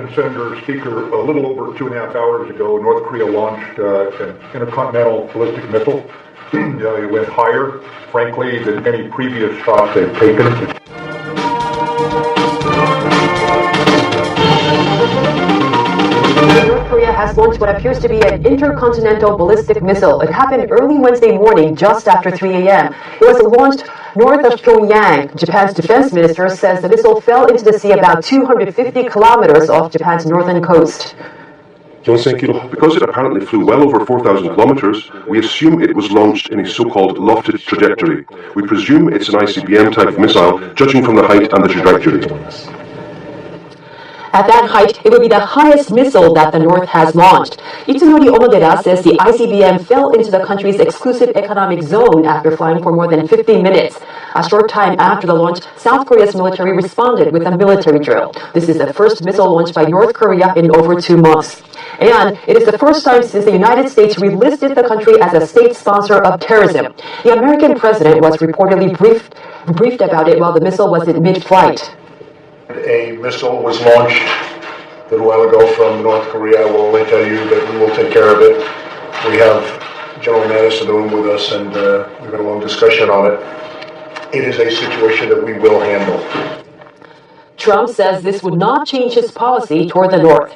and Senator Speaker, a little over 2.5 hours ago, North Korea launched an intercontinental ballistic missile. It went higher, frankly, than any previous shot they've taken. North Korea has launched what appears to be an intercontinental ballistic missile. It happened early Wednesday morning, just after 3 a.m. It was launched north of Pyongyang. Japan's defense minister says the missile fell into the sea about 250 kilometers off Japan's northern coast. Because it apparently flew well over 4,000 kilometers, we assume it was launched in a so-called lofted trajectory. We presume it's an ICBM type of missile, judging from the height and the trajectory. At that height, it would be the highest missile that the North has launched. Itsunori Onodera says the ICBM fell into the country's exclusive economic zone after flying for more than 50 minutes. A short time after the launch, South Korea's military responded with a military drill. This is the first missile launched by North Korea in over 2 months. And it is the first time since the United States relisted the country as a state sponsor of terrorism. The American president was reportedly briefed about it while the missile was in mid-flight. A missile was launched a little while ago from North Korea. I will only tell you that we will take care of it. We have General Mattis in the room with us, and we've had a long discussion on it. It is a situation that we will handle. Trump says this would not change his policy toward the North.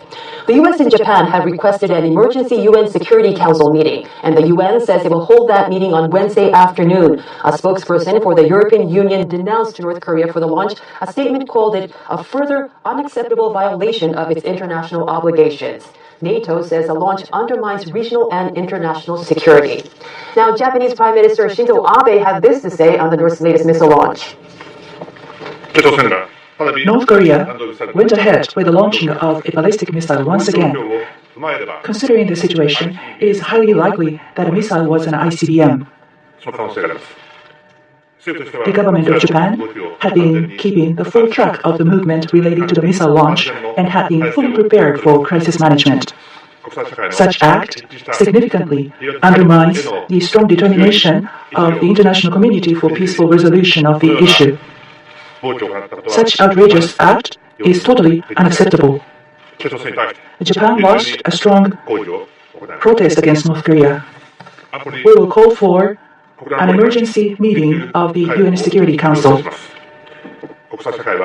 The U.S. and Japan have requested an emergency UN Security Council meeting, and the UN says it will hold that meeting on Wednesday afternoon. A spokesperson for the European Union denounced North Korea for the launch. A statement called it a further unacceptable violation of its international obligations. NATO says the launch undermines regional and international security. Now, Japanese Prime Minister Shinzo Abe had this to say on the North's latest missile launch. North Korea went ahead with the launching of a ballistic missile once again. Considering the situation, it is highly likely that the missile was an ICBM. The government of Japan had been keeping the full track of the movement related to the missile launch and had been fully prepared for crisis management. Such act significantly undermines the strong determination of the international community for peaceful resolution of the issue. Such outrageous act is totally unacceptable. Japan launched a strong protest against North Korea. We will call for an emergency meeting of the UN Security Council.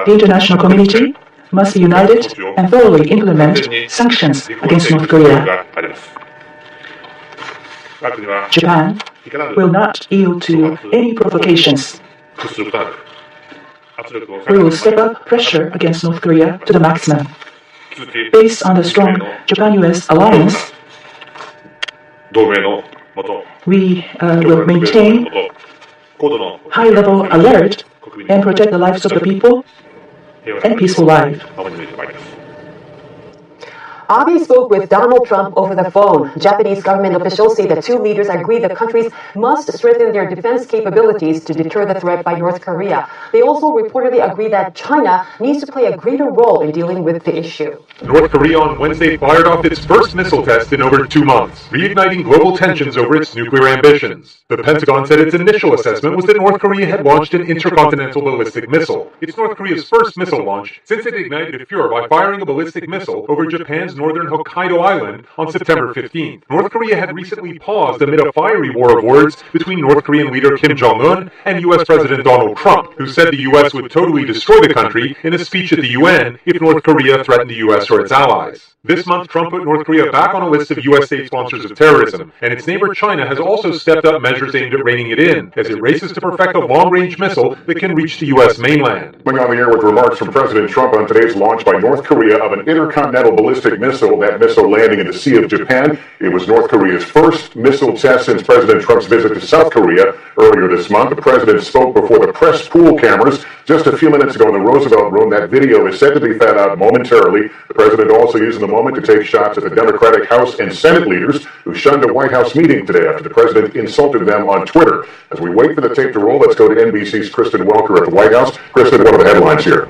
The international community must be united and thoroughly implement sanctions against North Korea. Japan will not yield to any provocations. We will step up pressure against North Korea to the maximum. Based on the strong Japan-US alliance, we will maintain high-level alert and protect the lives of the people and peaceful life. Abe spoke with Donald Trump over the phone. Japanese government officials say the two leaders agree the countries must strengthen their defense capabilities to deter the threat by North Korea. They also reportedly agree that China needs to play a greater role in dealing with the issue. North Korea on Wednesday fired off its first missile test in over 2 months, reigniting global tensions over its nuclear ambitions. The Pentagon said its initial assessment was that North Korea had launched an intercontinental ballistic missile. It's North Korea's first missile launch since it ignited a furor by firing a ballistic missile over Japan's northern Hokkaido Island on September 15th. North Korea had recently paused amid a fiery war of words between North Korean leader Kim Jong-un and U.S. President Donald Trump, who said the U.S. would totally destroy the country in a speech at the UN if North Korea threatened the U.S. or its allies. This month, Trump put North Korea back on a list of U.S. state sponsors of terrorism, and its neighbor China has also stepped up measures aimed at reining it in, as it races to perfect a long-range missile that can reach the U.S. mainland. Going on the air with remarks from President Trump on today's launch by North Korea of an intercontinental ballistic missile, that missile landing in the Sea of Japan. It was North Korea's first missile test since President Trump's visit to South Korea earlier this month. The president spoke before the press pool cameras just a few minutes ago in the Roosevelt Room. That video is set to be fed out momentarily. The president also using the moment to take shots at the Democratic House and Senate leaders who shunned a White House meeting today after the president insulted them on Twitter. As we wait for the tape to roll, let's go to NBC's Kristen Welker at the White House. Kristen, what are the headlines here?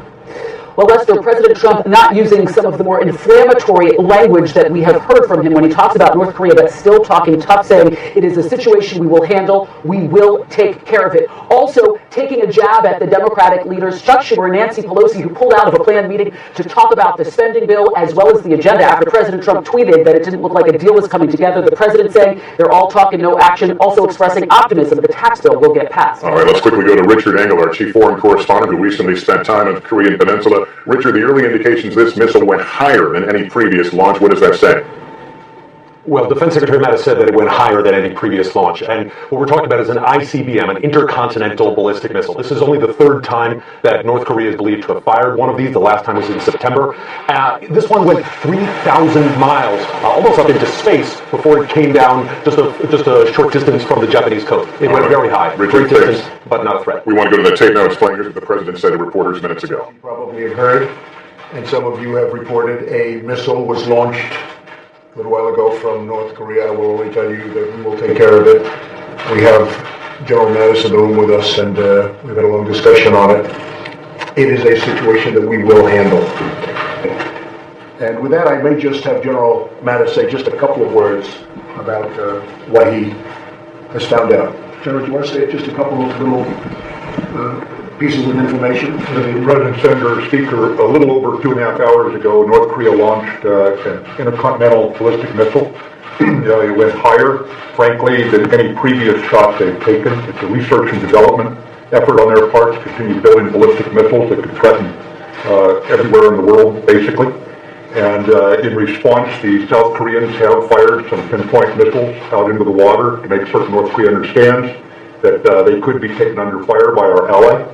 Well, Lester, President Trump not using some of the more inflammatory language that we have heard from him when he talks about North Korea, but still talking tough, saying it is a situation we will handle, we will take care of it. Also, taking a jab at the Democratic leaders, Chuck Schumer and Nancy Pelosi, who pulled out of a planned meeting to talk about the spending bill as well as the agenda after President Trump tweeted that it didn't look like a deal was coming together. The president saying they're all talk and no action, also expressing optimism the tax bill will get passed. All right, let's quickly go to Richard Engel, our chief foreign correspondent, who recently spent time on the Korean Peninsula. Richard, the early indications this missile went higher than any previous launch. What does that say? Well, Defense Secretary Mattis said that it went higher than any previous launch. And what we're talking about is an ICBM, an intercontinental ballistic missile. This is only the third time that North Korea is believed to have fired one of these. The last time was in September. This one went 3,000 miles, almost up into space, before it came down just a short distance from the Japanese coast. It went very high. Richard, great distance, but not a threat. We want to go to the tape now. It's playing. Here's what the president said to reporters minutes ago. You probably have heard, and some of you have reported, a missile was launched a little while ago from North Korea. I will only tell you that we will take care of it. We have General Mattis in the room with us, and we've had a long discussion on it. It is a situation that we will handle. And with that, I may just have General Mattis say just a couple of words about what he has found out. General, do you want to say just a couple of little pieces of information? President, Senator, Speaker, a little over 2.5 hours ago, North Korea launched an intercontinental ballistic missile. It went higher, frankly, than any previous shot they've taken. It's a research and development effort on their part to continue building ballistic missiles that could threaten everywhere in the world, basically. And in response, the South Koreans have fired some pinpoint missiles out into the water to make certain North Korea understands that they could be taken under fire by our ally.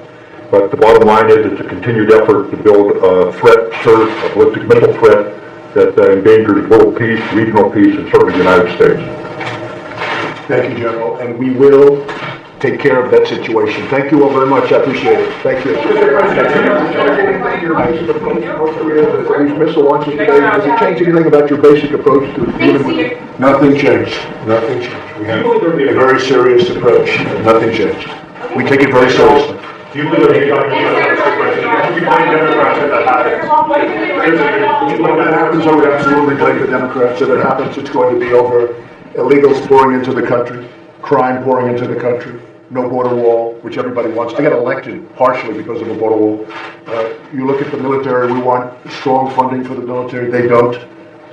But the bottom line is it's a continued effort to build a threat, a ballistic missile threat that endangers world peace, regional peace, and certainly the United States. Thank you, General, and we will take care of that situation. Thank you all very much. I appreciate it. Thank you. These missile launches today, does it change anything about your basic approach to dealing with? Nothing changed. Nothing changed. We have a very serious approach. Nothing changed. We take it very seriously. Do you believe that When that happens, I would absolutely blame the Democrats. If it happens, it's going to be over illegals pouring into the country, crime pouring into the country, no border wall, which everybody wants. I got elected partially because of a border wall. You look at the military, we want strong funding for the military. They don't.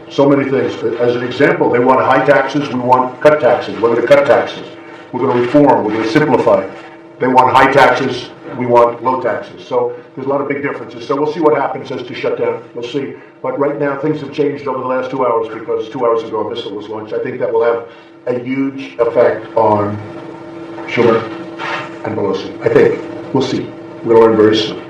So many things. As an example, they want high taxes, we want cut taxes. We're going to cut taxes. We're going to reform, we're going to simplify. They want high taxes, we want low taxes. So there's a lot of big differences. So we'll see what happens as to shut down. We'll see. But right now, things have changed over the last 2 hours because 2 hours ago a missile was launched. I think that will have a huge effect on Schumer and Pelosi. I think. We'll see. We'll learn very soon.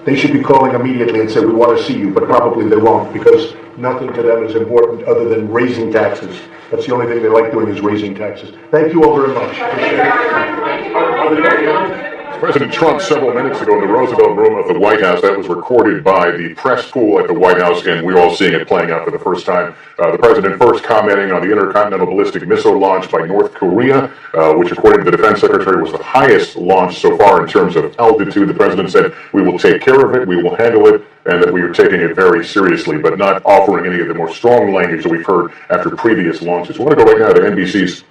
They should be calling immediately and say, we want to see you, but probably they won't because nothing to them is important other than raising taxes. That's the only thing they like doing is raising taxes. Thank you all very much. President Trump several minutes ago in the Roosevelt Room of the White House. That was recorded by the press pool at the White House, and we're all seeing it playing out for the first time. The president first commenting on the intercontinental ballistic missile launch by North Korea, which according to the defense secretary was the highest launch so far in terms of altitude. The president said, we will take care of it, we will handle it, and that we are taking it very seriously, but not offering any of the more strong language that we've heard after previous launches. We want to go right now to NBC's